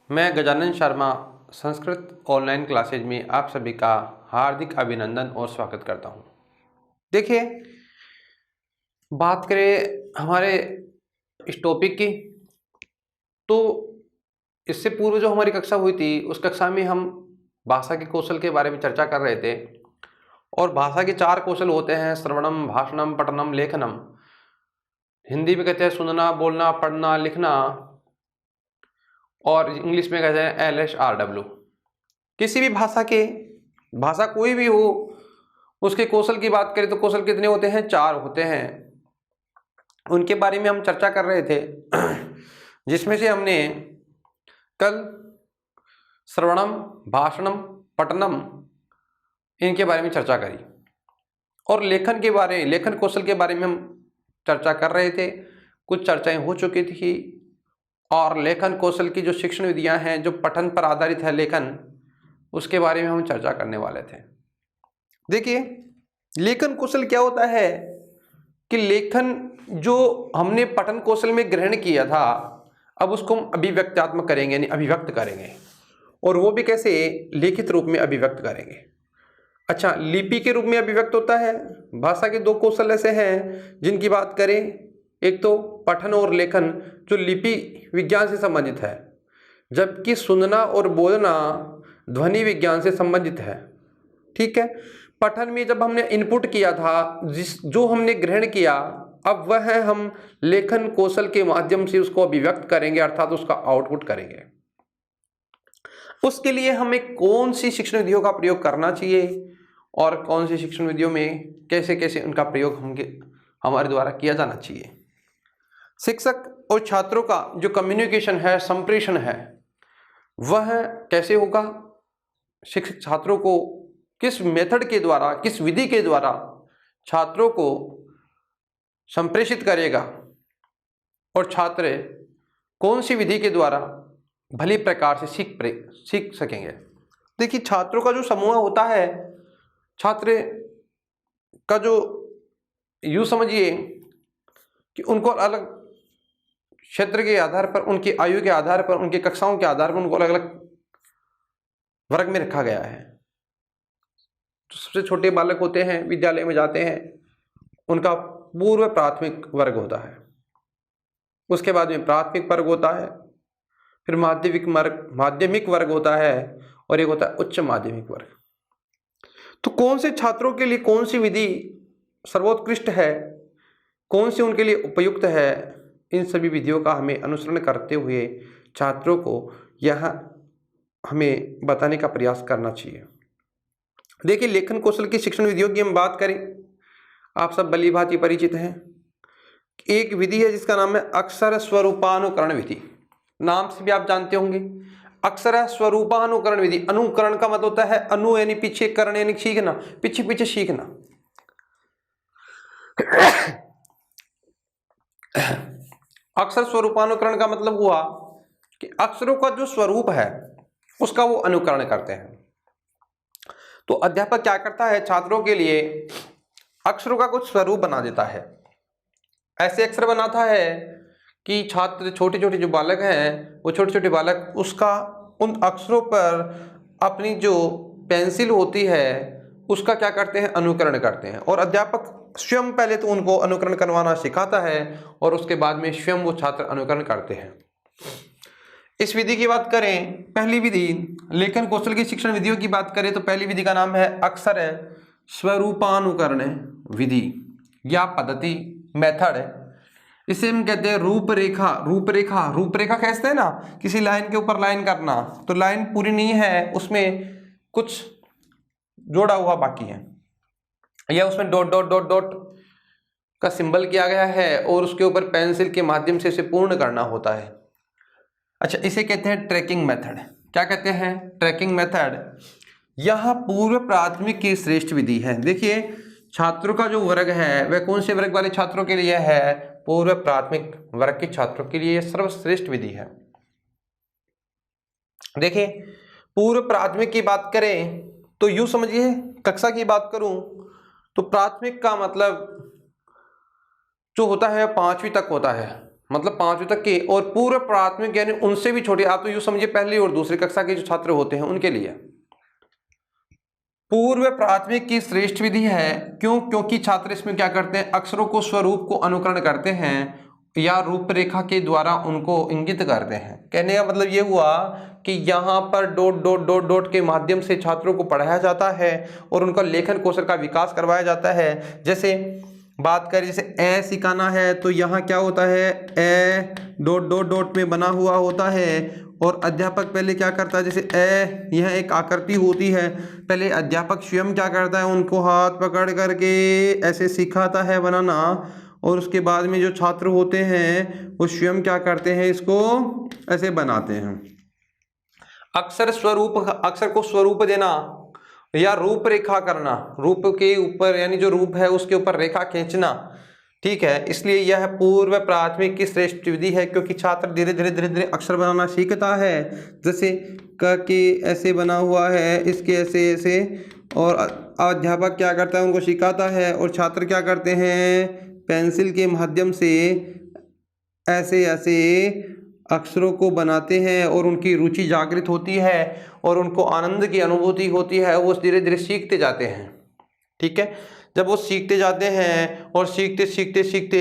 मैं Gajanan Sharma Sanskrit online classes में आप सभी का हार्दिक अभिनंदन और स्वागत करता हूं। देखिए, बात करें हमारे इस टॉपिक की, तो इससे पूर्व जो हमारी कक्षा हुई थी उस कक्षा में हम भाषा के कौशल के बारे में चर्चा कर रहे थे। और भाषा के 4 कौशल होते हैं: श्रवणम, भाषणम, पठनम, लेखनम। हिंदी में कहते हैं सुनना, बोलना, पढ़ना, लिखना, और इंग्लिश में कहते हैं LSRW। किसी भी भाषा कोई भी हो, उसके कौशल की बात करें तो कौशल कितने होते हैं? 4 होते हैं। उनके बारे में हम चर्चा कर रहे थे जिसमें से हमने कल श्रवणम, भाषणम, पठनम, इनके बारे में चर्चा करी। और लेखन कौशल के बारे में हम चर्चा कर रहे थे। कुछ चर्चाएं हो चुकी थी। और लेखन कौशल की जो शिक्षण विधियां हैं, जो पठन पर आधारित है लेखन, उसके बारे में हम चर्चा करने वाले थे। देखिए, लेखन कौशल क्या होता है कि लेखन जो हमने पठन कौशल में ग्रहण किया था, अब उसको हम अभिव्यक्त्यात्मक करेंगे, यानी अभिव्यक्त करेंगे। और वो भी कैसे? लिखित रूप में अभिव्यक्त करेंगे। अच्छा, लिपि के रूप में अभिव्यक्त होता है। भाषा के 2 कौशल ऐसे हैं जिनकी बात करें, एक तो पठन और लेखन, जो लिपि विज्ञान से संबंधित है, जबकि सुनना और बोलना ध्वनि विज्ञान से संबंधित है। ठीक है। पठन में जब हमने इनपुट किया था, जो हमने ग्रहण किया, अब वह हम लेखन कौशल के माध्यम से उसको अभिव्यक्त करेंगे, अर्थात उसका आउटपुट करेंगे। उसके लिए हमें कौन सी शिक्षण विधियों का प्रयोग करना चाहिए और कौन सी शिक्षण विधियों में कैसे कैसे उनका प्रयोग हमारे द्वारा किया जाना चाहिए। शिक्षक और छात्रों का जो कम्युनिकेशन है, संप्रेषण है, वह कैसे होगा? शिक्षक छात्रों को किस मेथड के द्वारा, किस विधि के द्वारा छात्रों को संप्रेषित करेगा, और छात्र कौन सी विधि के द्वारा भली प्रकार से सीख सकेंगे। देखिए, छात्रों का जो समूह होता है, छात्र का जो, यूँ समझिए कि उनको अलग क्षेत्र के आधार पर, उनकी आयु के आधार पर, उनकी कक्षाओं के आधार पर उनको अलग अलग वर्ग में रखा गया है। तो सबसे छोटे बालक होते हैं, विद्यालय में जाते हैं, उनका पूर्व प्राथमिक वर्ग होता है। उसके बाद में प्राथमिक वर्ग होता है, फिर माध्यमिक वर्ग होता है, और एक होता है उच्च माध्यमिक वर्ग। तो कौन से छात्रों के लिए कौन सी विधि सर्वोत्कृष्ट है, कौन सी उनके लिए उपयुक्त है, इन सभी विधियों का हमें अनुसरण करते हुए छात्रों को यह हमें बताने का प्रयास करना चाहिए। देखिए, लेखन कौशल की शिक्षण विधियों की हम बात करें, आप सब भली भांति परिचित हैं। एक विधि है जिसका नाम है अक्षर स्वरूपानुकरण विधि। नाम से भी आप जानते होंगे, अक्षर स्वरूपानुकरण विधि। अनुकरण का मतलब होता है अनु यानी पीछे, करण यानी सीखना, पीछे पीछे सीखना। अक्षर स्वरूपानुकरण का मतलब हुआ कि अक्षरों का जो स्वरूप है उसका वो अनुकरण करते हैं। तो अध्यापक क्या करता है, छात्रों के लिए अक्षरों का कुछ स्वरूप बना देता है। ऐसे अक्षर बनाता है कि छात्र, छोटे छोटे जो बालक हैं, वो छोटे छोटे बालक उसका, उन अक्षरों पर अपनी जो पेंसिल होती है उसका क्या करते हैं? अनुकरण करते हैं। और अध्यापक स्वयं पहले तो उनको अनुकरण करवाना सिखाता है, और उसके बाद में स्वयं वो छात्र अनुकरण करते हैं। इस विधि की बात करें, पहली विधि लेखन कौशल की शिक्षण विधियों की बात करें तो पहली विधि का नाम है अक्षर स्वरूपानुकरण विधि या पद्धति, मेथड। इसे हम कहते हैं रूपरेखा। रूपरेखा कहते हैं ना, किसी लाइन के ऊपर लाइन करना, तो लाइन पूरी नहीं है, उसमें कुछ जोड़ा हुआ बाकी है, या उसमें डॉट डॉट डॉट डॉट का सिंबल किया गया है, और उसके ऊपर पेंसिल के माध्यम से इसे पूर्ण करना होता है। अच्छा, इसे कहते हैं ट्रैकिंग मेथड। क्या कहते हैं? Tracking method. यह पूर्व प्राथमिक की श्रेष्ठ विधि है। देखिए, छात्रों का जो वर्ग है वह कौन से वर्ग वाले छात्रों के लिए है? पूर्व प्राथमिक वर्ग के छात्रों के लिए सर्वश्रेष्ठ विधि है। देखिए, पूर्व प्राथमिक की बात करें तो यूं समझिए, कक्षा की बात करूं तो प्राथमिक का मतलब जो होता है 5वीं तक होता है। मतलब 5वीं तक के, और पूर्व प्राथमिक यानी उनसे भी छोटे, आप तो यूं समझिए पहली और दूसरी कक्षा के जो छात्र होते हैं उनके लिए पूर्व प्राथमिक की श्रेष्ठ विधि है। क्यों? क्योंकि छात्र इसमें क्या करते हैं, अक्षरों को स्वरूप को अनुकरण करते हैं या रूपरेखा के द्वारा उनको इंगित करते हैं। कहने का मतलब ये हुआ कि यहाँ पर डॉट डॉट डॉट डॉट के माध्यम से छात्रों को पढ़ाया जाता है और उनका लेखन कौशल का विकास करवाया जाता है। जैसे बात करें, जैसे ए सिखाना है तो यहाँ क्या होता है, ए डॉट डॉट डॉट में बना हुआ होता है और अध्यापक पहले क्या करता है, जैसे ए यह एक आकृति होती है, पहले अध्यापक स्वयं क्या करता है, उनको हाथ पकड़ करके ऐसे सिखाता है बनाना और उसके बाद में जो छात्र होते हैं वो स्वयं क्या करते हैं, इसको ऐसे बनाते हैं। अक्षर को स्वरूप देना या रूपरेखा करना, रूप के ऊपर यानी जो रूप है उसके ऊपर रेखा खींचना, ठीक है। इसलिए यह पूर्व प्राथमिक की श्रेष्ठ विधि है क्योंकि छात्र धीरे धीरे धीरे धीरे अक्षर बनाना सीखता है। जैसे क के ऐसे बना हुआ है, इसके ऐसे ऐसे, और अध्यापक क्या करता है, उनको सिखाता है और छात्र क्या करते हैं, पेंसिल के माध्यम से ऐसे ऐसे अक्षरों को बनाते हैं और उनकी रुचि जागृत होती है और उनको आनंद की अनुभूति होती है, वो धीरे धीरे सीखते जाते हैं, ठीक है। जब वो सीखते जाते हैं और सीखते सीखते सीखते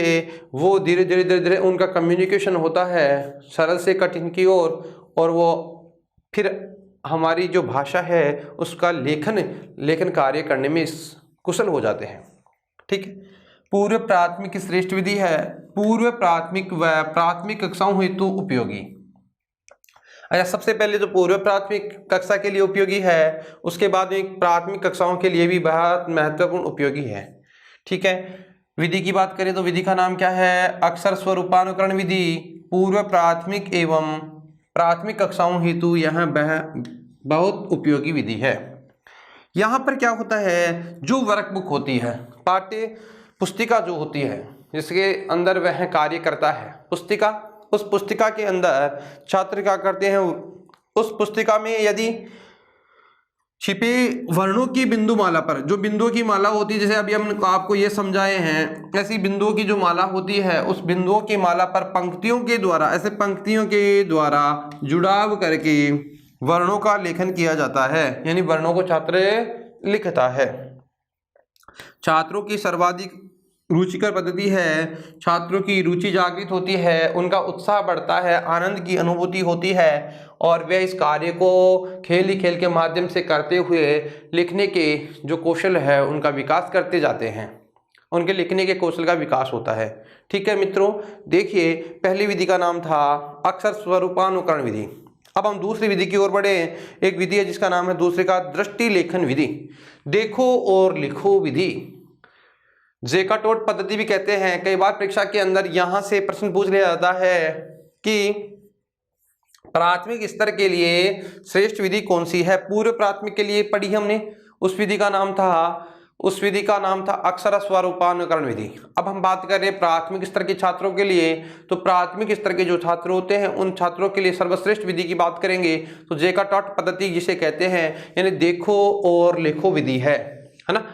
वो धीरे धीरे धीरे धीरे उनका कम्युनिकेशन होता है सरल से कठिन की ओर, और वो फिर हमारी जो भाषा है उसका लेखन कार्य करने में कुशल हो जाते हैं, ठीक है। पूर्व प्राथमिक श्रेष्ठ विधि है, पूर्व प्राथमिक व प्राथमिक कक्षाओं हेतु उपयोगी। अच्छा, सबसे पहले तो पूर्व प्राथमिक कक्षा के लिए उपयोगी है, उसके बाद में प्राथमिक कक्षाओं के लिए भी बहुत महत्वपूर्ण उपयोगी है, ठीक है। विधि की बात करें तो विधि का नाम क्या है, अक्षर स्वरूपानुकरण विधि। पूर्व प्राथमिक एवं प्राथमिक कक्षाओं हेतु यह बहुत उपयोगी विधि है। यहाँ पर क्या होता है, जो वर्कबुक होती है, पाठ्य पुस्तिका जो होती है जिसके अंदर वह कार्य करता है, पुस्तिका, उस पुस्तिका के अंदर छात्र क्या करते हैं, उस पुस्तिका में यदि छिपे वर्णों की बिंदु माला पर, जो बिंदुओं की माला होती है, जैसे अभी हम आपको ये समझाए हैं, ऐसी बिंदुओं की जो माला होती है, उस बिंदुओं की माला पर पंक्तियों के द्वारा, ऐसे पंक्तियों के द्वारा जुड़ाव करके वर्णों का लेखन किया जाता है, यानी वर्णों को छात्र लिखता है। छात्रों की सर्वाधिक रुचिकर पद्धति है, छात्रों की रुचि जागृत होती है, उनका उत्साह बढ़ता है, आनंद की अनुभूति होती है और वे इस कार्य को खेल ही खेल के माध्यम से करते हुए लिखने के जो कौशल है उनका विकास करते जाते हैं, उनके लिखने के कौशल का विकास होता है, ठीक है मित्रों। देखिए, पहली विधि का नाम था अक्षर स्वरूपानुकरण विधि। अब हम दूसरी विधि की ओर बढ़े। एक विधि है जिसका नाम है दूसरे का दृष्टि लेखन विधि, देखो और लिखो विधि, जेकाटोट पद्धति भी कहते हैं। कई बार परीक्षा के अंदर यहां से प्रश्न पूछ लिया जाता है कि प्राथमिक स्तर के लिए श्रेष्ठ विधि कौन सी है। पूर्व प्राथमिक के लिए पढ़ी हमने, उस विधि का नाम था अक्षर स्वरूपानुकरण विधि। अब हम बात कर रहे हैं प्राथमिक स्तर के छात्रों के लिए, तो प्राथमिक स्तर के जो छात्र होते हैं उन छात्रों के लिए सर्वश्रेष्ठ विधि की बात करेंगे तो जेकाटोट पद्धति जिसे कहते हैं, यानी देखो और लिखो विधि है ना।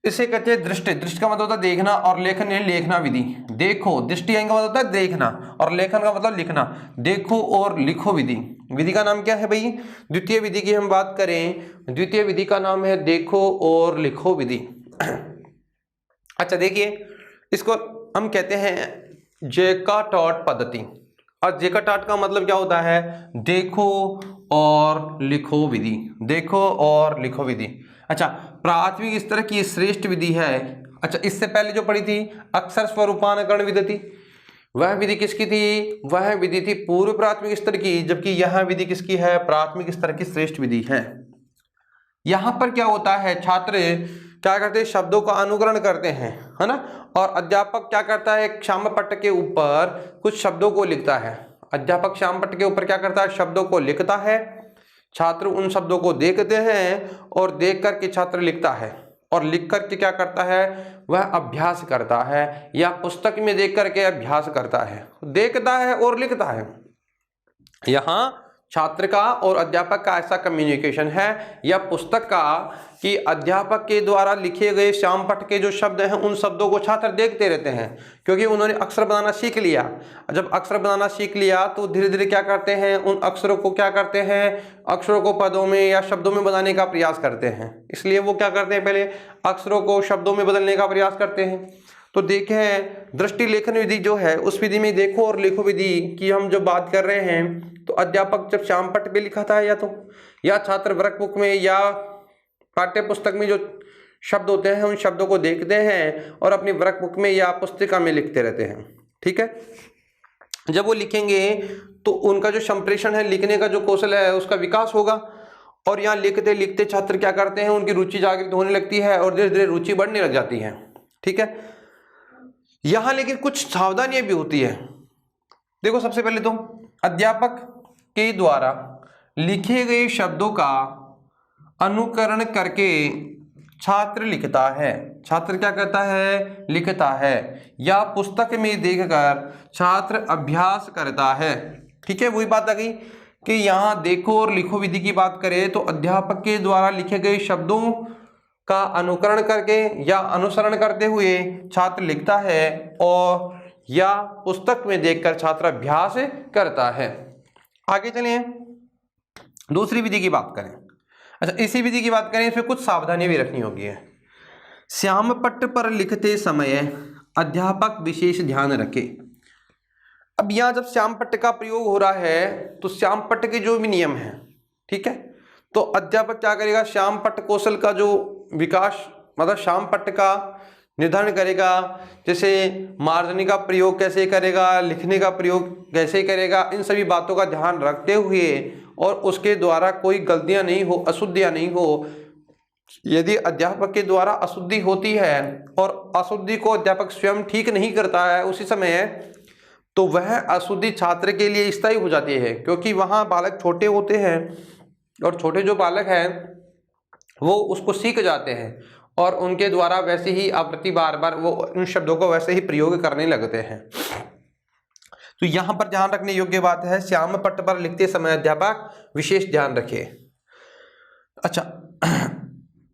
इसे कहते हैं दृष्टि का मतलब होता है देखना, और लेखन यानी लेखना विधि। देखो, दृष्टि का मतलब होता है देखना और लेखन का मतलब लिखना। देखो और लिखो विधि का नाम क्या है भाई, द्वितीय विधि की हम बात करें, द्वितीय विधि का नाम है देखो और लिखो विधि। अच्छा देखिए, इसको हम कहते हैं जेकाटोट पद्धति, और जेकाटोट का मतलब क्या होता है, देखो और लिखो विधि, देखो और लिखो विधि। अच्छा, प्राथमिक स्तर की श्रेष्ठ विधि है। अच्छा, इससे पहले जो पढ़ी थी अक्षर स्वरूपानुकरण विधि थी, वह विधि किसकी थी, वह विधि थी पूर्व प्राथमिक स्तर की, जबकि यह विधि किसकी है, प्राथमिक स्तर की श्रेष्ठ विधि है। यहां पर क्या होता है, छात्र क्या करते हैं, शब्दों का अनुकरण करते हैं, है ना, और अध्यापक क्या करता है, श्याम पट्ट के ऊपर कुछ शब्दों को लिखता है। अध्यापक श्याम पट्ट के ऊपर क्या करता है, शब्दों को लिखता है, छात्र उन शब्दों को देखते हैं और देख करके छात्र लिखता है, और लिख करके क्या करता है, वह अभ्यास करता है या पुस्तक में देख करके अभ्यास करता है, देखता है और लिखता है। यहाँ छात्र का और अध्यापक का ऐसा कम्युनिकेशन है या पुस्तक का कि अध्यापक के द्वारा लिखे गए श्यामपट्ट के जो शब्द हैं उन शब्दों को छात्र देखते रहते हैं, क्योंकि उन्होंने अक्षर बनाना सीख लिया। जब अक्षर बनाना सीख लिया तो धीरे धीरे क्या करते हैं, उन अक्षरों को क्या करते हैं, अक्षरों को पदों में या शब्दों में बदलने का प्रयास करते हैं। इसलिए वो क्या करते हैं, पहले अक्षरों को शब्दों में बदलने का प्रयास करते हैं। तो देखें दृष्टि लेखन विधि जो है उस विधि में देखो और लिखो विधि की हम जब बात कर रहे हैं तो अध्यापक जब श्यामपट्ट पे लिखा था या छात्र वर्कबुक में या पाठ्य पुस्तक में जो शब्द होते हैं उन शब्दों को देखते हैं और अपनी वर्कबुक में या पुस्तिका में लिखते रहते हैं। ठीक है, जब वो लिखेंगे तो उनका जो संप्रेषण है, लिखने का जो कौशल है उसका विकास होगा। और यहाँ लिखते लिखते छात्र क्या करते हैं, उनकी रुचि जागृत होने लगती है और धीरे धीरे रुचि बढ़ने लग जाती है। ठीक है, यहाँ लेकिन कुछ सावधानियां भी होती है। देखो सबसे पहले तो अध्यापक के द्वारा लिखे गए शब्दों का अनुकरण करके छात्र लिखता है। छात्र क्या करता है, लिखता है, या पुस्तक में देखकर छात्र अभ्यास करता है। ठीक है, वही बात आ गई कि यहाँ देखो और लिखो विधि की बात करें तो अध्यापक के द्वारा लिखे गए शब्दों का अनुकरण करके या अनुसरण करते हुए छात्र लिखता है और या पुस्तक में देखकर छात्र अभ्यास करता है। आगे चलिए दूसरी विधि की बात करें। अच्छा, इसी विधि की बात करें, इसमें कुछ सावधानियां भी रखनी होगी है। श्यामपट्ट पर लिखते समय अध्यापक विशेष ध्यान रखे। अब यहाँ जब श्यामपट्ट का प्रयोग हो रहा है तो श्यामपट्ट के जो भी नियम है, ठीक है, तो अध्यापक क्या करेगा, श्यामपट्ट कौशल का जो विकास मतलब श्यामपट्ट का निर्धारण करेगा। जैसे मार्जनी का प्रयोग कैसे करेगा, लिखने का प्रयोग कैसे करेगा, इन सभी बातों का ध्यान रखते हुए और उसके द्वारा कोई गलतियां नहीं हो, अशुद्धियां नहीं हो। यदि अध्यापक के द्वारा अशुद्धि होती है और अशुद्धि को अध्यापक स्वयं ठीक नहीं करता है उसी समय, तो वह अशुद्धि छात्र के लिए स्थायी हो जाती है, क्योंकि वहाँ बालक छोटे होते हैं और छोटे जो बालक हैं वो उसको सीख जाते हैं और उनके द्वारा वैसे ही आवृत्ति बार बार वो उन शब्दों को वैसे ही प्रयोग करने लगते हैं। तो यहाँ पर ध्यान रखने योग्य बात है, श्यामपट्ट पर लिखते समय अध्यापक विशेष ध्यान रखे। अच्छा,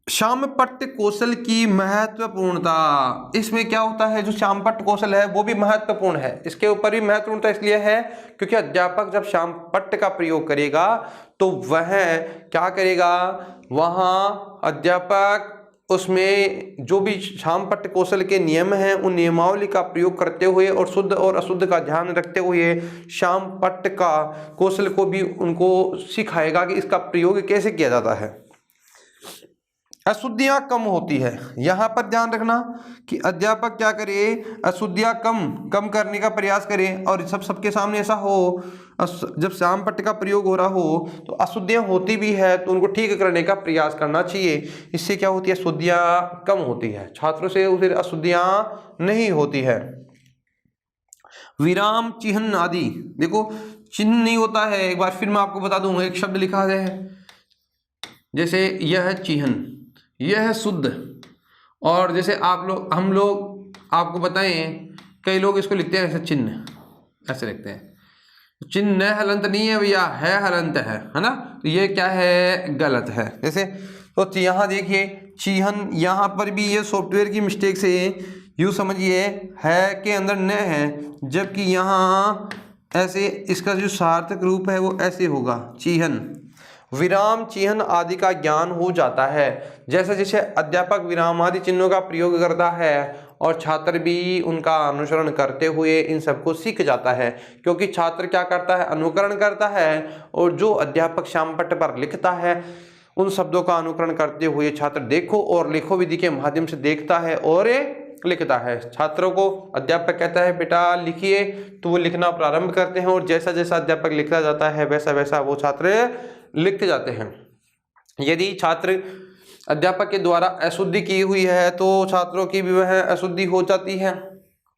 श्यामपट्ट कौशल की महत्वपूर्णता, इसमें क्या होता है, जो श्यामपट्ट कौशल है वो भी महत्वपूर्ण है। इसके ऊपर भी महत्वपूर्णता इसलिए है क्योंकि अध्यापक जब श्यामपट्ट का प्रयोग करेगा तो वह क्या करेगा, वहाँ अध्यापक उसमें जो भी श्यामपट्ट कौशल के नियम हैं उन नियमावली का प्रयोग करते हुए और शुद्ध और अशुद्ध का ध्यान रखते हुए श्यामपट्ट का कौशल को भी उनको सिखाएगा कि इसका प्रयोग कैसे किया जाता है। अशुद्धियां कम होती है, यहाँ पर ध्यान रखना कि अध्यापक क्या करे, अशुद्धियां कम करने का प्रयास करे। और सबके सामने ऐसा हो, जब श्यामपट्ट का प्रयोग हो रहा हो तो अशुद्धियां होती भी है तो उनको ठीक करने का प्रयास करना चाहिए। इससे क्या होती है, शुद्धियां कम होती है, छात्रों से फिर अशुद्धियां नहीं होती है। विराम चिन्ह आदि, देखो चिन्ह नहीं होता है, एक बार फिर मैं आपको बता दूंगा, एक शब्द लिखा है जैसे यह है चिन्ह, यह है शुद्ध, और जैसे हम लोग आपको बताएं, कई लोग इसको लिखते हैं ऐसे चिन्ह, ऐसे लिखते हैं, चिन्ह न हलंत नहीं है भैया, है हलंत है ना, तो ये क्या है, गलत है। जैसे तो यहाँ देखिए चिन्ह, यहाँ पर भी ये सॉफ्टवेयर की मिस्टेक से यूँ समझिए है के अंदर न है, जबकि यहाँ ऐसे इसका जो सार्थक रूप है वो ऐसे होगा, चिन्ह। विराम चिन्ह आदि का ज्ञान हो जाता है। जैसे जैसे अध्यापक विराम आदि चिन्हों का प्रयोग करता है और छात्र भी उनका अनुसरण करते हुए इन सबको सीख जाता है, क्योंकि छात्र क्या करता है, अनुकरण करता है, और जो अध्यापक श्यामपट्ट पर लिखता है उन शब्दों का अनुकरण करते हुए छात्र देखो और लिखो विधि के माध्यम से देखता है और लिखता है। छात्रों को अध्यापक कहता है बेटा लिखिए, तो वो लिखना प्रारंभ करते हैं और जैसा जैसा अध्यापक लिखता जाता है वैसा वैसा वो छात्र लिखते जाते हैं। यदि छात्र अध्यापक के द्वारा अशुद्धि की हुई है तो छात्रों की भी वह अशुद्धि हो जाती है।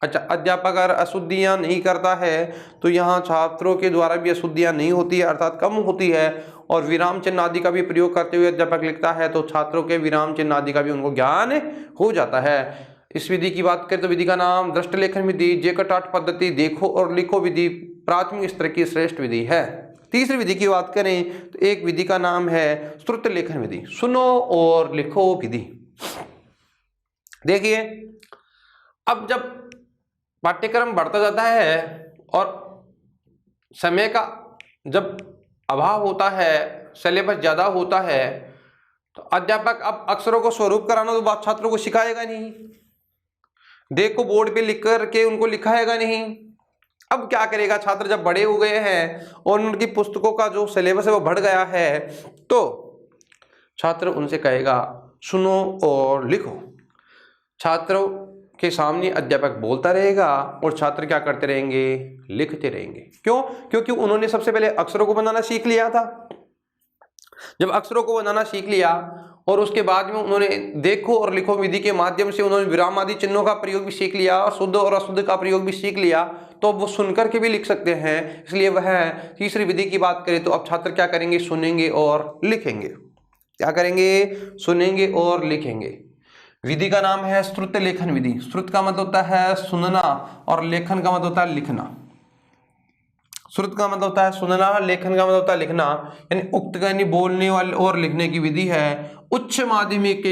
अच्छा, अध्यापक अगर अशुद्धियाँ नहीं करता है तो यहाँ छात्रों के द्वारा भी अशुद्धियाँ नहीं होती है, अर्थात कम होती है। और विराम चिन्ह आदि का भी प्रयोग करते हुए अध्यापक लिखता है तो छात्रों के विराम चिन्ह आदि का भी उनको ज्ञान हो जाता है। इस विधि की बात करें तो विधि का नाम दृष्टि लेखन विधि, जेकटाठ पद्धति, देखो और लिखो विधि प्राथमिक स्तर की श्रेष्ठ विधि है। तीसरी विधि की बात करें तो एक विधि का नाम है श्रुत लेखन विधि, सुनो और लिखो विधि। देखिए, अब जब पाठ्यक्रम बढ़ता जाता है और समय का जब अभाव होता है, सिलेबस ज्यादा होता है, तो अध्यापक अब अक्षरों को स्वरूप कराना तो बात छात्रों को सिखाएगा नहीं, देख को बोर्ड पे लिख करके उनको लिखाएगा नहीं। अब क्या करेगा, छात्र जब बड़े हो गए हैं और उनकी पुस्तकों का जो सिलेबस है वो बढ़ गया है, तो छात्र उनसे कहेगा सुनो और लिखो। छात्रों के सामने अध्यापक बोलता रहेगा और छात्र क्या करते रहेंगे, लिखते रहेंगे। क्यों? क्योंकि उन्होंने सबसे पहले अक्षरों को बनाना सीख लिया था। जब अक्षरों को बनाना सीख लिया और उसके बाद में उन्होंने देखो और लिखो विधि के माध्यम से उन्होंने विराम आदि चिन्हों का प्रयोग भी सीख लिया और शुद्ध और अशुद्ध का प्रयोग भी सीख लिया, तो वो सुनकर के भी लिख सकते हैं। इसलिए वह तीसरी विधि की बात करें तो अब छात्र क्या करेंगे, सुनेंगे और लिखेंगे। क्या करेंगे, सुनेंगे और लिखेंगे। विधि का नाम है श्रुत लेखन विधि। श्रुत का मतलब होता है सुनना और लेखन का मतलब होता है लिखना। श्रुत का मतलब होता है सुनना, लेखन का मतलब होता है लिखना, यानी उक्त यानी बोलने वाले और लिखने की विधि है उच्च माध्यमिक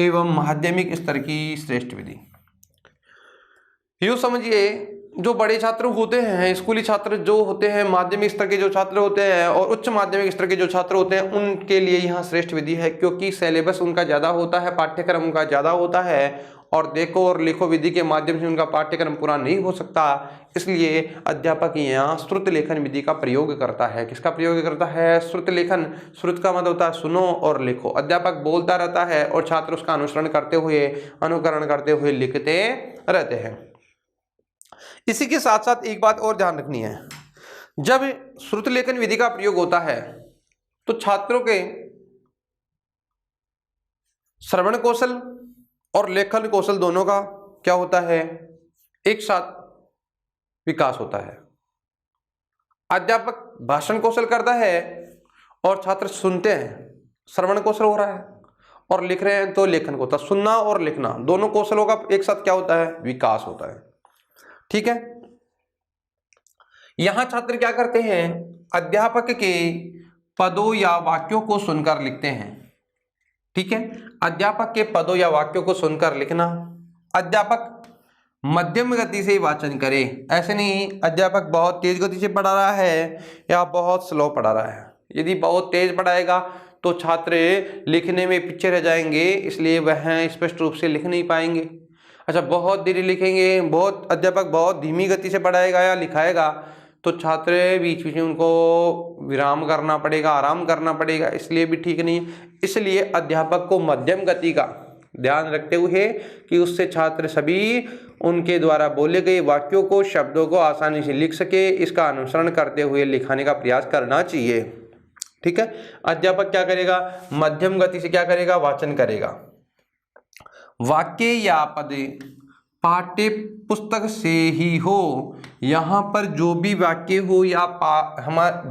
एवं माध्यमिक स्तर की श्रेष्ठ विधि। यूं समझिए, जो बड़े छात्र होते हैं, स्कूली छात्र जो होते हैं, माध्यमिक स्तर के जो छात्र होते हैं और उच्च माध्यमिक स्तर के जो छात्र होते हैं, उनके लिए यहाँ श्रेष्ठ विधि है, क्योंकि सिलेबस उनका ज्यादा होता है, पाठ्यक्रम उनका ज्यादा होता है और देखो और लिखो विधि के माध्यम से उनका पाठ्यक्रम पूरा नहीं हो सकता। इसलिए अध्यापक यहाँ श्रुत लेखन विधि का प्रयोग करता है। किसका प्रयोग करता है, श्रुत लेखन। श्रुत का मतलब होता है सुनो और लिखो। अध्यापक बोलता रहता है और छात्र उसका अनुसरण करते हुए, अनुकरण करते हुए लिखते रहते हैं। इसी के साथ साथ एक बात और ध्यान रखनी है, जब श्रुत लेखन विधि का प्रयोग होता है तो छात्रों के श्रवण कौशल और लेखन कौशल दोनों का क्या होता है, एक साथ विकास होता है। अध्यापक भाषण कौशल करता है और छात्र सुनते हैं, श्रवण कौशल हो रहा है, और लिख रहे हैं तो लेखन को होता है। सुनना और लिखना दोनों कौशलों का एक साथ क्या होता है, विकास होता है। ठीक है। यहां छात्र क्या करते हैं, अध्यापक के पदों या वाक्यों को सुनकर लिखते हैं। ठीक है, अध्यापक के पदों या वाक्यों को सुनकर लिखना। अध्यापक मध्यम गति से वाचन करे, ऐसे नहीं अध्यापक बहुत तेज गति से पढ़ा रहा है या बहुत स्लो पढ़ा रहा है। यदि बहुत तेज पढ़ाएगा तो छात्र लिखने में पीछे रह जाएंगे, इसलिए वह स्पष्ट रूप से लिख नहीं पाएंगे। अच्छा, बहुत धीरे लिखेंगे, अध्यापक बहुत धीमी गति से पढ़ाएगा या लिखाएगा तो छात्र बीच बीच में उनको विराम करना पड़ेगा, आराम करना पड़ेगा, इसलिए भी ठीक नहीं। इसलिए अध्यापक को मध्यम गति का ध्यान रखते हुए कि उससे छात्र सभी उनके द्वारा बोले गए वाक्यों को, शब्दों को आसानी से लिख सके, इसका अनुसरण करते हुए लिखाने का प्रयास करना चाहिए। ठीक है, अध्यापक क्या करेगा, मध्यम गति से क्या करेगा, वाचन करेगा। वाक्य या पद पाठ्य पुस्तक से ही हो, यहाँ पर जो भी वाक्य हो या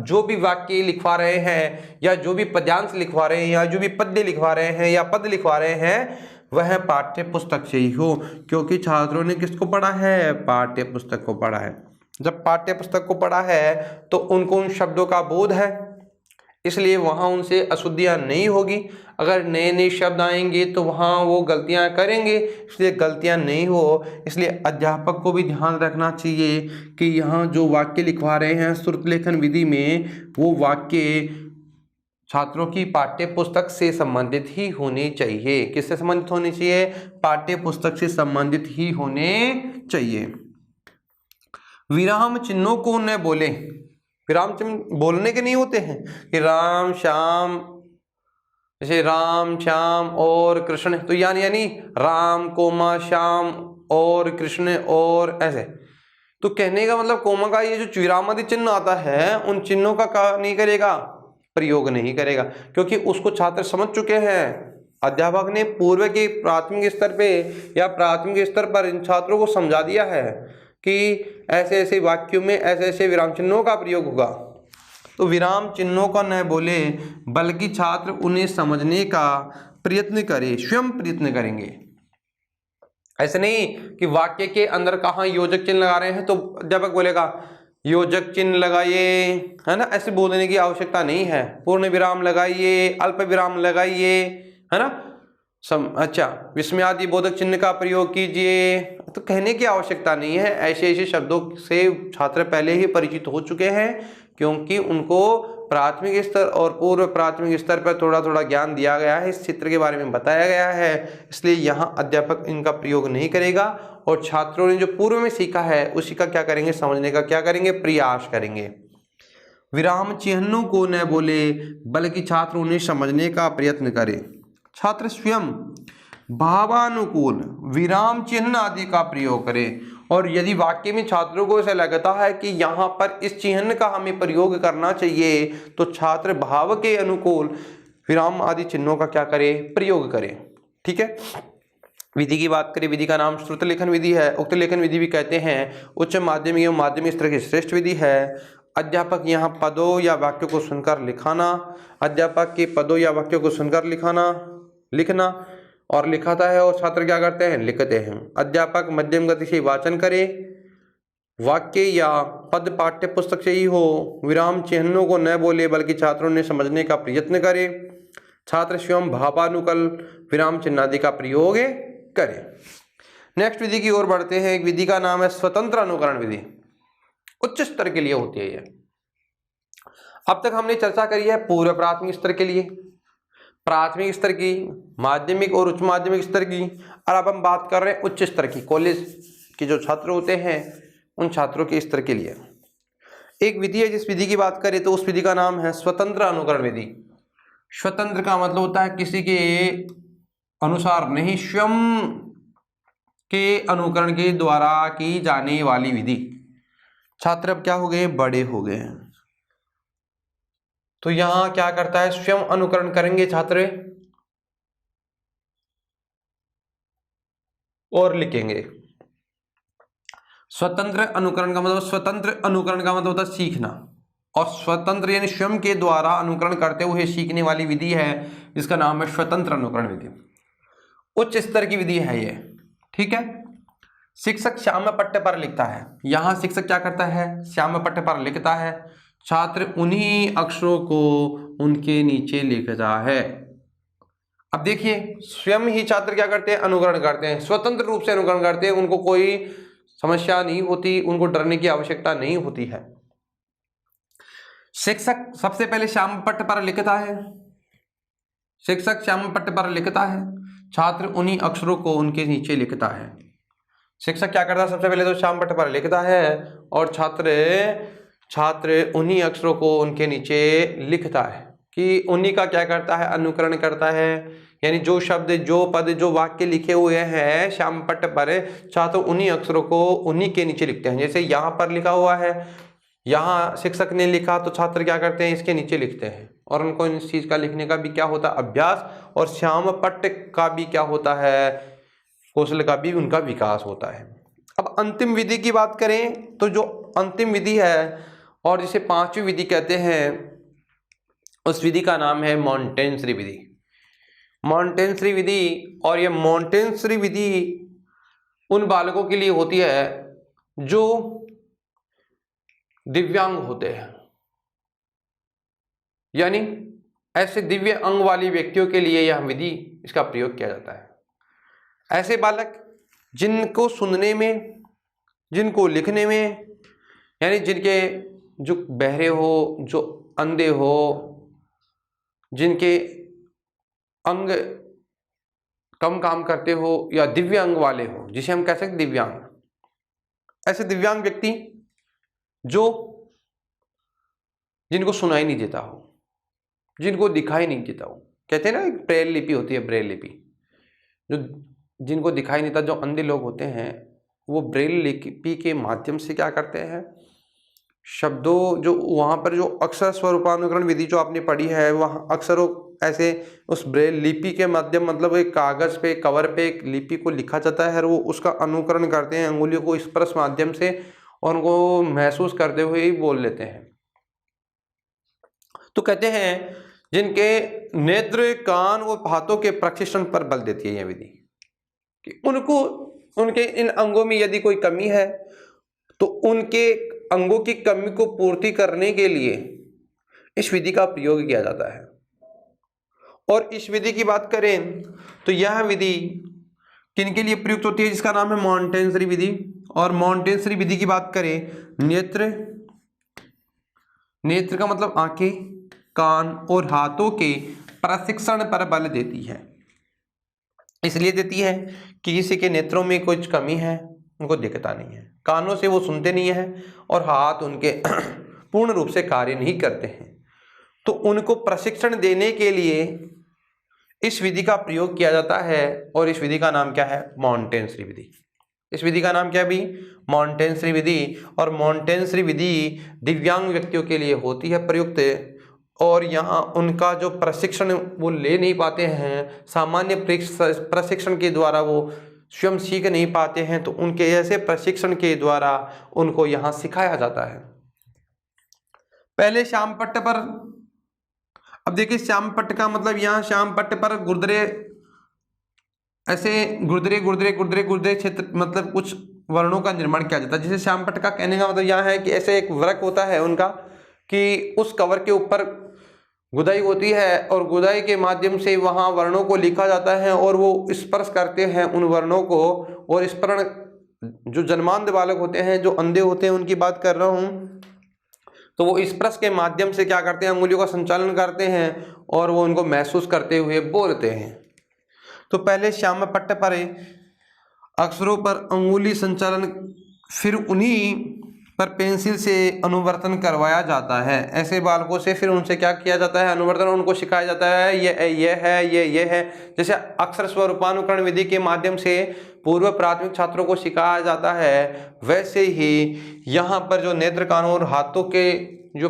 जो भी वाक्य लिखवा रहे हैं या जो भी पद्यांश लिखवा रहे हैं या जो भी पद्य लिखवा रहे हैं या पद लिखवा रहे हैं वह पाठ्य पुस्तक से ही हो, क्योंकि छात्रों ने किसको पढ़ा है, पाठ्य पुस्तक को पढ़ा है। जब पाठ्य पुस्तक को पढ़ा है तो उनको उन शब्दों का बोध है, इसलिए वहाँ उनसे अशुद्धियाँ नहीं होगी। अगर नए नए शब्द आएंगे तो वहाँ वो गलतियाँ करेंगे, इसलिए गलतियाँ नहीं हो। इसलिए अध्यापक को भी ध्यान रखना चाहिए कि यहाँ जो वाक्य लिखवा रहे हैं श्रुत लेखन विधि में, वो वाक्य छात्रों की पाठ्य पुस्तक से संबंधित ही होने चाहिए। किससे संबंधित होने चाहिए, पाठ्य पुस्तक से संबंधित ही होने चाहिए। विराम चिन्हों को न बोले, विराम चिन्ह बोलने के नहीं होते हैं कि राम श्याम, जैसे राम श्याम और कृष्ण, तो यानी राम कोमा श्याम और कृष्ण और ऐसे, तो कहने का मतलब कोमा का ये जो विराम आदि चिन्ह आता है उन चिन्हों का नहीं करेगा, प्रयोग नहीं करेगा, क्योंकि उसको छात्र समझ चुके हैं। अध्यापक ने पूर्व के प्राथमिक स्तर पे या प्राथमिक स्तर पर इन छात्रों को समझा दिया है कि ऐसे ऐसे वाक्यों में ऐसे ऐसे विराम चिन्हों का प्रयोग होगा। तो विराम चिन्हों का न बोले बल्कि छात्र उन्हें समझने का प्रयत्न करे, स्वयं प्रयत्न करेंगे। ऐसे नहीं कि वाक्य के अंदर कहाँ योजक चिन्ह लगा रहे हैं तो अध्यापक बोलेगा योजक चिन्ह लगाइए, है ना, ऐसे बोलने की आवश्यकता नहीं है। पूर्ण विराम लगाइए, अल्प विराम लगाइए, है ना, अच्छा, विस्मयादि बोधक चिन्ह का प्रयोग कीजिए, तो कहने की आवश्यकता नहीं है। ऐसे ऐसे शब्दों से छात्र पहले ही परिचित हो चुके हैं, क्योंकि उनको प्राथमिक स्तर और पूर्व प्राथमिक स्तर पर थोड़ा थोड़ा ज्ञान दिया गया है, इस चित्र के बारे में बताया गया है, इसलिए यहाँ अध्यापक इनका प्रयोग नहीं करेगा। और छात्रों ने जो पूर्व में सीखा है उसी का क्या करेंगे, समझने का क्या करेंगे, प्रयास करेंगे। विराम चिन्हों को न बोले बल्कि छात्र उन्हें समझने का प्रयत्न करें। छात्र स्वयं भावानुकूल विराम चिन्ह आदि का प्रयोग करें, और यदि वाक्य में छात्रों को ऐसा लगता है कि यहाँ पर इस चिन्ह का हमें प्रयोग करना चाहिए, तो छात्र भाव के अनुकूल विराम आदि चिन्हों का क्या करें, प्रयोग करें। ठीक है। विधि की बात करें, विधि का नाम श्रुत लेखन विधि है। उक्त लेखन विधि भी कहते हैं। उच्च माध्यमिक एवं माध्यमिक स्तर की श्रेष्ठ विधि है। अध्यापक यहाँ पदों या वाक्यों को सुनकर लिखाना, अध्यापक के पदों या वाक्यों को सुनकर लिखना और लिखाता है, और छात्र क्या करते हैं, लिखते हैं। अध्यापक मध्यम गति से वाचन करे, वाक्य या पद पाठ्य पुस्तक से ही हो। विराम चिन्हों को न बोले बल्कि छात्रों ने समझने का प्रयत्न करे। छात्र स्वयं भावानुकूल विराम चिन्ह आदि का प्रयोग करें। नेक्स्ट विधि की ओर बढ़ते हैं। एक विधि का नाम है स्वतंत्र अनुकरण विधि। उच्च स्तर के लिए होती है ये। अब तक हमने चर्चा करी है पूर्व प्राथमिक स्तर के लिए, प्राथमिक स्तर की, माध्यमिक और उच्च माध्यमिक स्तर की, और अब हम बात कर रहे हैं उच्च स्तर की, कॉलेज के जो छात्र होते हैं उन छात्रों के स्तर के लिए। एक विधि है, जिस विधि की बात करें तो उस विधि का नाम है स्वतंत्र अनुकरण विधि। स्वतंत्र का मतलब होता है किसी के अनुसार नहीं, स्वयं के अनुकरण के द्वारा की जाने वाली विधि। छात्र अब क्या हो गए, बड़े हो गए हैं, तो यहां क्या करता है, स्वयं अनुकरण करेंगे छात्र और लिखेंगे। स्वतंत्र अनुकरण का मतलब, स्वतंत्र अनुकरण का मतलब होता है सीखना, और स्वतंत्र यानी स्वयं के द्वारा अनुकरण करते हुए सीखने वाली विधि है, जिसका नाम है स्वतंत्र अनुकरण विधि। उच्च स्तर की विधि है ये। ठीक है। शिक्षक श्याम पट्टे पर लिखता है। यहां शिक्षक क्या करता है, श्याम पट्टे पर लिखता है, छात्र उन्हीं अक्षरों को उनके नीचे लिखता है। अब देखिए, स्वयं ही छात्र क्या करते हैं, अनुकरण करते हैं, स्वतंत्र रूप से अनुकरण करते हैं, उनको कोई समस्या नहीं होती, उनको डरने की आवश्यकता नहीं होती है। शिक्षक सबसे पहले श्याम पट्ट पर लिखता है, शिक्षक श्याम पट्ट पर लिखता है, छात्र उन्हीं अक्षरों को उनके नीचे लिखता है। शिक्षक क्या करता है, सबसे पहले तो श्याम पट्ट पर लिखता है और छात्र उन्हीं अक्षरों को उनके नीचे लिखता है, कि उन्हीं का क्या करता है, अनुकरण करता है। यानी जो शब्द, जो पद, जो वाक्य लिखे हुए हैं श्याम पट्ट पर, छात्र उन्हीं अक्षरों को उन्हीं के नीचे लिखते हैं। जैसे यहाँ पर लिखा हुआ है, यहाँ शिक्षक ने लिखा तो छात्र क्या करते हैं, इसके नीचे लिखते हैं, और उनको इस चीज का लिखने का भी क्या होता है, अभ्यास, और श्याम पट्ट का भी क्या होता है, कौशल का भी उनका विकास होता है। अब अंतिम विधि की बात करें तो जो अंतिम विधि है और जिसे पांचवी विधि कहते हैं, उस विधि का नाम है मॉन्टेसरी विधि। मॉन्टेसरी विधि, और ये मॉन्टेसरी विधि उन बालकों के लिए होती है जो दिव्यांग होते हैं, यानी ऐसे दिव्य अंग वाली व्यक्तियों के लिए यह विधि, इसका प्रयोग किया जाता है। ऐसे बालक जिनको सुनने में, जिनको लिखने में, यानी जिनके जो बहरे हो, जो अंधे हो, जिनके अंग कम काम करते हो, या दिव्य अंग वाले हो, जिसे हम कह सकते दिव्यांग, ऐसे दिव्यांग व्यक्ति जो जिनको सुनाई नहीं देता हो, जिनको दिखाई नहीं देता हो, कहते हैं ना एक ब्रेल लिपि होती है, ब्रेल लिपि, जो जिनको दिखाई नहीं देता, जो अंधे लोग होते हैं, वो ब्रेल लिपि के माध्यम से क्या करते हैं, शब्दों, जो वहाँ पर जो अक्षर स्वरूपानुकरण विधि जो आपने पढ़ी है, वहाँ अक्षरों ऐसे उस ब्रेल लिपि के माध्यम, मतलब एक कागज पे, कवर पे एक लिपि को लिखा जाता है, और वो उसका अनुकरण करते हैं अंगुलियों को स्पर्श माध्यम से, और उनको महसूस करते हुए ही बोल लेते हैं। तो कहते हैं जिनके नेत्र, कान और हाथों के प्रशिक्षण पर बल देती है यह विधि, कि उनको, उनके इन अंगों में यदि कोई कमी है तो उनके अंगों की कमी को पूर्ति करने के लिए इस विधि का प्रयोग किया जाता है। और इस विधि की बात करें तो यह विधि किनके लिए प्रयुक्त होती है, जिसका नाम है मॉन्टेसरी विधि। और मॉन्टेसरी विधि की बात करें, नेत्र का मतलब आंखें, कान और हाथों के प्रशिक्षण पर बल देती है। इसलिए देती है कि किसी के नेत्रों में कुछ कमी है, उनको दिखता नहीं है, कानों से वो सुनते नहीं है और हाथ उनके पूर्ण रूप से कार्य नहीं करते हैं, तो उनको प्रशिक्षण देने के लिए इस विधि का प्रयोग किया जाता है। और इस विधि का नाम क्या है, मॉन्टेसरी विधि। इस विधि का नाम क्या है भी, मॉन्टेसरी विधि। और मॉन्टेसरी विधि दिव्यांग व्यक्तियों के लिए होती है प्रयुक्त, और यहाँ उनका जो प्रशिक्षण वो ले नहीं पाते हैं, सामान्य प्रशिक्षण के द्वारा वो स्वयं सीख नहीं पाते हैं, तो उनके ऐसे प्रशिक्षण के द्वारा उनको यहाँ सिखाया जाता है। पहले श्याम पट्ट पर, अब देखिए श्याम पट्ट का मतलब यहाँ श्याम पट्ट पर गुर्दरे, ऐसे गुर्दरे गुर्दरे गुर्दरे गुर्दरे क्षेत्र मतलब कुछ वर्णों का निर्माण किया जाता है। जैसे श्याम पट्ट का कहने का मतलब यहाँ है कि ऐसे एक वृक्क होता है उनका, कि उस कवर के ऊपर गुदाई होती है और गुदाई के माध्यम से वहाँ वर्णों को लिखा जाता है और वो स्पर्श करते हैं उन वर्णों को। और स्मरण जो जन्मांध बालक होते हैं, जो अंधे होते हैं, उनकी बात कर रहा हूँ, तो वो स्पर्श के माध्यम से क्या करते हैं, अंगुलियों का संचालन करते हैं और वो उनको महसूस करते हुए बोलते हैं। तो पहले श्याम पट्ट पर अक्षरों पर अंगुली संचालन, फिर उन्हीं पर पेंसिल से अनुवर्तन करवाया जाता है। ऐसे बालकों से फिर उनसे क्या किया जाता है, अनुवर्तन उनको सिखाया जाता है, ये है। जैसे अक्षर स्वरूपानुकरण विधि के माध्यम से पूर्व प्राथमिक छात्रों को सिखाया जाता है, वैसे ही यहाँ पर जो नेत्र, कान और हाथों के जो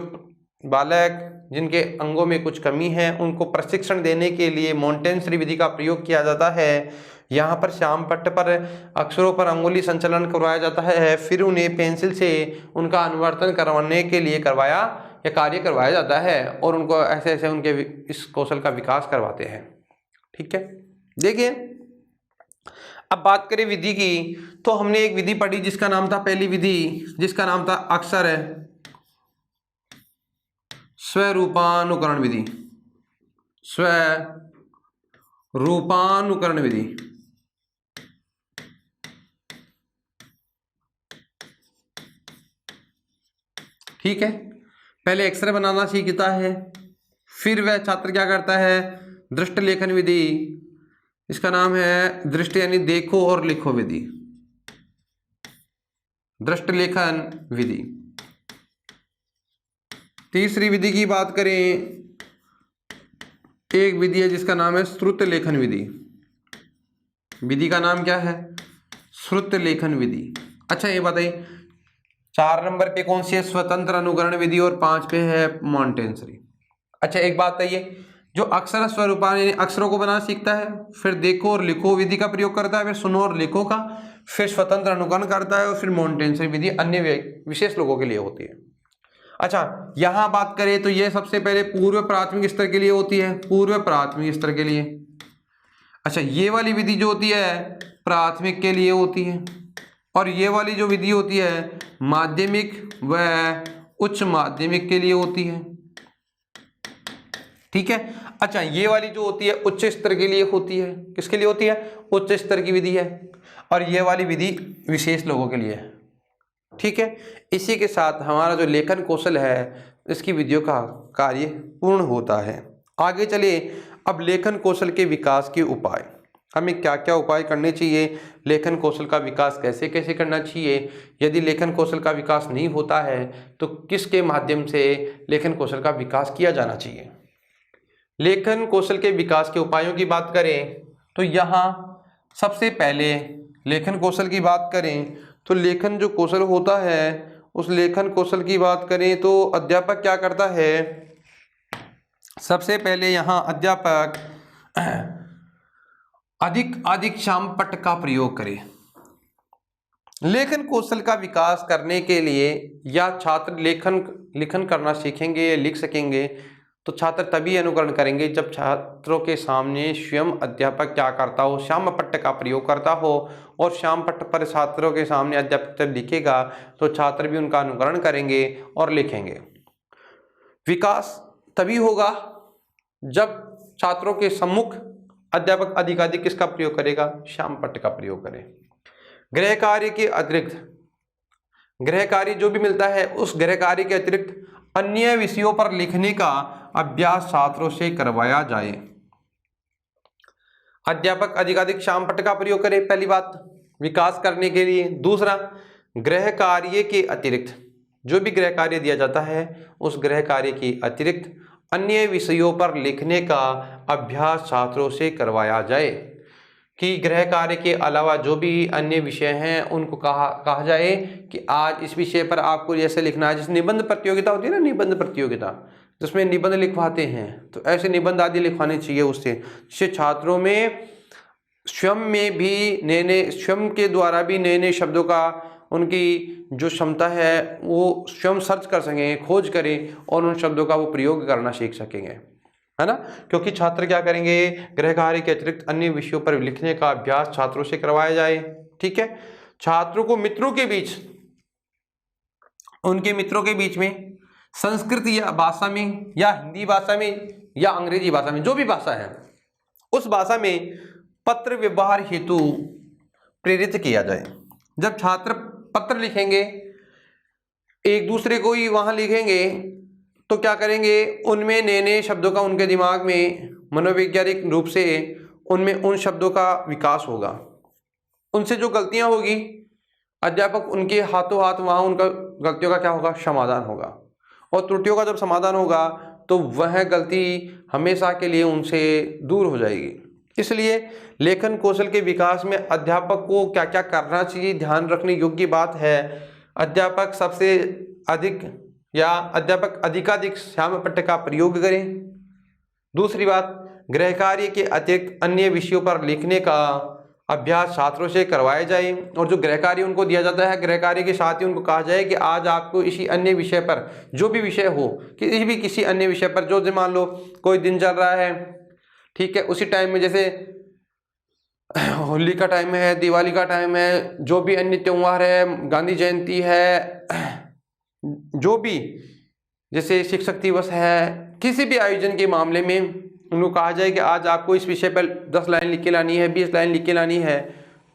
बालक जिनके अंगों में कुछ कमी है, उनको प्रशिक्षण देने के लिए मॉन्टेसरी विधि का प्रयोग किया जाता है। यहाँ पर श्याम पट्ट पर अक्षरों पर अंगुली संचालन करवाया जाता है, फिर उन्हें पेंसिल से उनका अनुवर्तन करवाने के लिए कार्य करवाया जाता है और उनको ऐसे ऐसे उनके इस कौशल का विकास करवाते हैं। ठीक है, देखिए अब बात करें विधि की, तो हमने एक विधि पढ़ी जिसका नाम था, पहली विधि जिसका नाम था अक्षर स्वरूपानुकरण विधि, स्वरूपानुकरण विधि। ठीक है, पहले एक्सरे बनाना सीखता है, फिर वह छात्र क्या करता है, दृष्ट लेखन विधि, इसका नाम है दृष्टि यानी देखो और लिखो विधि, दृष्ट लेखन विधि। तीसरी विधि की बात करें, एक विधि है जिसका नाम है श्रुत लेखन विधि। विधि का नाम क्या है, श्रुत लेखन विधि। अच्छा ये बताइए 4 नंबर पे कौन सी है, स्वतंत्र अनुकरण विधि, और 5 पे है मॉन्टेसरी। अच्छा एक बात है, ये जो अक्षर स्वरूपान यानी अक्षरों को बनाना सीखता है, फिर देखो और लिखो विधि का प्रयोग करता है, फिर सुनो और लिखो का, फिर स्वतंत्र अनुकरण करता है, और फिर मॉन्टेसरी विधि अन्य विशेष लोगों के लिए होती है। अच्छा यहां बात करें तो ये सबसे पहले पूर्व प्राथमिक स्तर के लिए होती है, पूर्व प्राथमिक स्तर के लिए। अच्छा ये वाली विधि जो होती है प्राथमिक के लिए होती है, और ये वाली जो विधि होती है माध्यमिक व उच्च माध्यमिक के लिए होती है। ठीक है, अच्छा ये वाली जो होती है उच्च स्तर के लिए होती है, किसके लिए होती है, उच्च स्तर की विधि है, और ये वाली विधि विशेष लोगों के लिए है। ठीक है, इसी के साथ हमारा जो लेखन कौशल है इसकी विधियों का कार्य पूर्ण होता है। आगे चलिए, अब लेखन कौशल के विकास के उपाय, हमें क्या क्या उपाय करने चाहिए, लेखन कौशल का विकास कैसे कैसे करना चाहिए, यदि लेखन कौशल का विकास नहीं होता है तो किसके माध्यम से लेखन कौशल का विकास किया जाना चाहिए। लेखन कौशल के विकास के उपायों की बात करें तो यहाँ सबसे पहले लेखन कौशल की बात करें तो लेखन जो कौशल होता है उस लेखन कौशल की बात करें तो अध्यापक क्या करता है, सबसे पहले यहाँ अध्यापक अधिक श्याम पट्ट का प्रयोग करे। लेखन कौशल का विकास करने के लिए या छात्र लेखन करना सीखेंगे, लिख सकेंगे, तो छात्र तभी अनुकरण करेंगे जब छात्रों के सामने स्वयं अध्यापक क्या करता हो, श्याम पट्ट का प्रयोग करता हो, और श्याम पट्ट पर छात्रों के सामने अध्यापक जब लिखेगा तो छात्र भी उनका अनुकरण करेंगे और लिखेंगे। विकास तभी होगा जब छात्रों के सम्मुख अध्यापक अधिकाधिक किसका प्रयोग करेगा, श्याम पट्ट का प्रयोग करें। गृह कार्य के अतिरिक्त, गृह कार्य जो भी मिलता है उस गृह कार्य के अतिरिक्त अन्य विषयों पर लिखने का अभ्यास छात्रों से करवाया जाए। अध्यापक अधिकाधिक श्याम पट्ट का प्रयोग करें, पहली बात विकास करने के लिए। दूसरा, गृह कार्य के अतिरिक्त जो भी गृह कार्य दिया जाता है उस गृह कार्य के अतिरिक्त अन्य विषयों पर लिखने का अभ्यास छात्रों से करवाया जाए, कि गृह कार्य के अलावा जो भी अन्य विषय हैं उनको कहा जाए कि आज इस विषय पर आपको जैसे लिखना है। जैसे निबंध प्रतियोगिता होती है ना, निबंध प्रतियोगिता जिसमें निबंध लिखवाते हैं, तो ऐसे निबंध आदि लिखवाने चाहिए उससे, जिससे छात्रों में स्वयं में भी नए स्वयं के द्वारा भी नए नए शब्दों का उनकी जो क्षमता है वो स्वयं सर्च कर सकेंगे, खोज करें और उन शब्दों का वो प्रयोग करना सीख सकेंगे, है ना। क्योंकि छात्र क्या करेंगे, गृह कार्य के अतिरिक्त अन्य विषयों पर लिखने का अभ्यास छात्रों से करवाया जाए। ठीक है। छात्रों को मित्रों के बीच, उनके मित्रों के बीच में संस्कृत या भाषा में या हिंदी भाषा में या अंग्रेजी भाषा में, जो भी भाषा है उस भाषा में पत्र व्यवहार हेतु प्रेरित किया जाए। जब छात्र पत्र लिखेंगे, एक दूसरे को ही वहां लिखेंगे, तो क्या करेंगे, उनमें नए नए शब्दों का उनके दिमाग में मनोवैज्ञानिक रूप से उनमें उन शब्दों का विकास होगा। उनसे जो गलतियां होगी अध्यापक उनके हाथों हाथ वहाँ उनका गलतियों का क्या होगा, समाधान होगा, और त्रुटियों का जब समाधान होगा तो वह गलती हमेशा के लिए उनसे दूर हो जाएगी। इसलिए लेखन कौशल के विकास में अध्यापक को क्या क्या करना चाहिए, ध्यान रखने योग्य बात है। अध्यापक सबसे अधिक या अध्यापक अधिकाधिक श्याम पट्ट का प्रयोग करें। दूसरी बात, गृह कार्य के अतिरिक्त अन्य विषयों पर लिखने का अभ्यास छात्रों से करवाया जाए, और जो गृह कार्य उनको दिया जाता है गृह कार्य के साथ ही उनको कहा जाए कि आज आपको इसी अन्य विषय पर, जो भी विषय हो, किसी अन्य विषय पर, जो मान लो कोई दिन चल रहा है, ठीक है, उसी टाइम में जैसे होली का टाइम है, दिवाली का टाइम है, जो भी अन्य त्योहार है, गांधी जयंती है, जो भी जैसे शिक्षक दिवस है, किसी भी आयोजन के मामले में उनको कहा जाए कि आज आपको इस विषय पर 10 लाइन लिख के लानी है, 20 लाइन लिख के लानी है,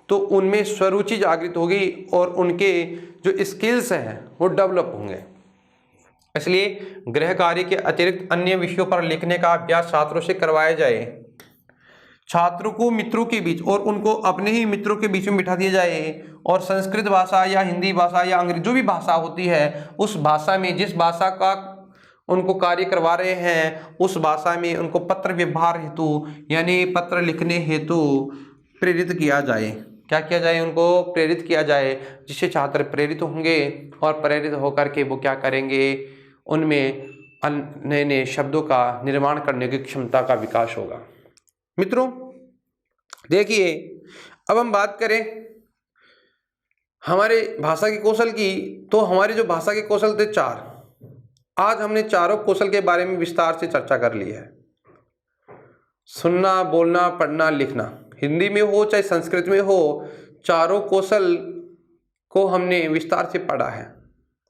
तो उनमें स्वरुचि जागृत होगी और उनके जो स्किल्स हैं वो डेवलप होंगे। इसलिए गृह कार्य के अतिरिक्त अन्य विषयों पर लिखने का अभ्यास छात्रों से करवाया जाए। छात्रों को मित्रों के बीच और उनको अपने ही मित्रों के बीच में बिठा दिया जाए, और संस्कृत भाषा या हिंदी भाषा या अंग्रेजी जो भी भाषा होती है उस भाषा में, जिस भाषा का उनको कार्य करवा रहे हैं उस भाषा में उनको पत्र व्यवहार हेतु यानी पत्र लिखने हेतु प्रेरित किया जाए। क्या किया जाए, उनको प्रेरित किया जाए, जिससे छात्र प्रेरित होंगे और प्रेरित होकर के वो क्या करेंगे, उनमें नए नए शब्दों का निर्माण करने की क्षमता का विकास होगा। मित्रों देखिए, अब हम बात करें हमारे भाषा के कौशल की, तो हमारे जो भाषा के कौशल थे 4, आज हमने चारों कौशल के बारे में विस्तार से चर्चा कर ली है। सुनना, बोलना, पढ़ना, लिखना, हिंदी में हो चाहे संस्कृत में हो, चारों कौशल को हमने विस्तार से पढ़ा है।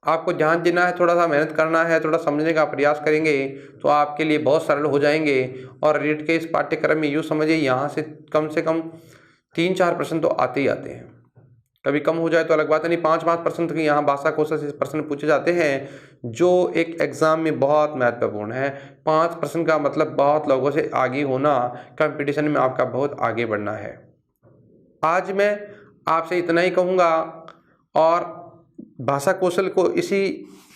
आपको ध्यान देना है, थोड़ा सा मेहनत करना है, थोड़ा समझने का प्रयास करेंगे तो आपके लिए बहुत सरल हो जाएंगे। और रीट के इस पाठ्यक्रम में यूँ समझिए, यहाँ से कम 3-4 प्रश्न तो आते ही आते हैं। कभी कम हो जाए तो अलग बात है, नहीं 5-5% तक यहाँ भाषा कौशल से प्रश्न पूछे जाते हैं, जो एक एग्ज़ाम में बहुत महत्वपूर्ण है। 5% का मतलब बहुत लोगों से आगे होना, कंपटीशन में आपका बहुत आगे बढ़ना है। आज मैं आपसे इतना ही कहूँगा, और भाषा कौशल को इसी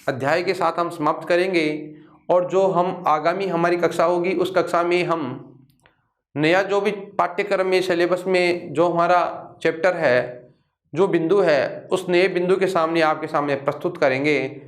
अध्याय के साथ हम समाप्त करेंगे, और जो हम आगामी हमारी कक्षा होगी उस कक्षा में हम नया जो भी पाठ्यक्रम में सिलेबस में जो हमारा चैप्टर है, जो बिंदु है, उस नए बिंदु के सामने आपके सामने प्रस्तुत करेंगे।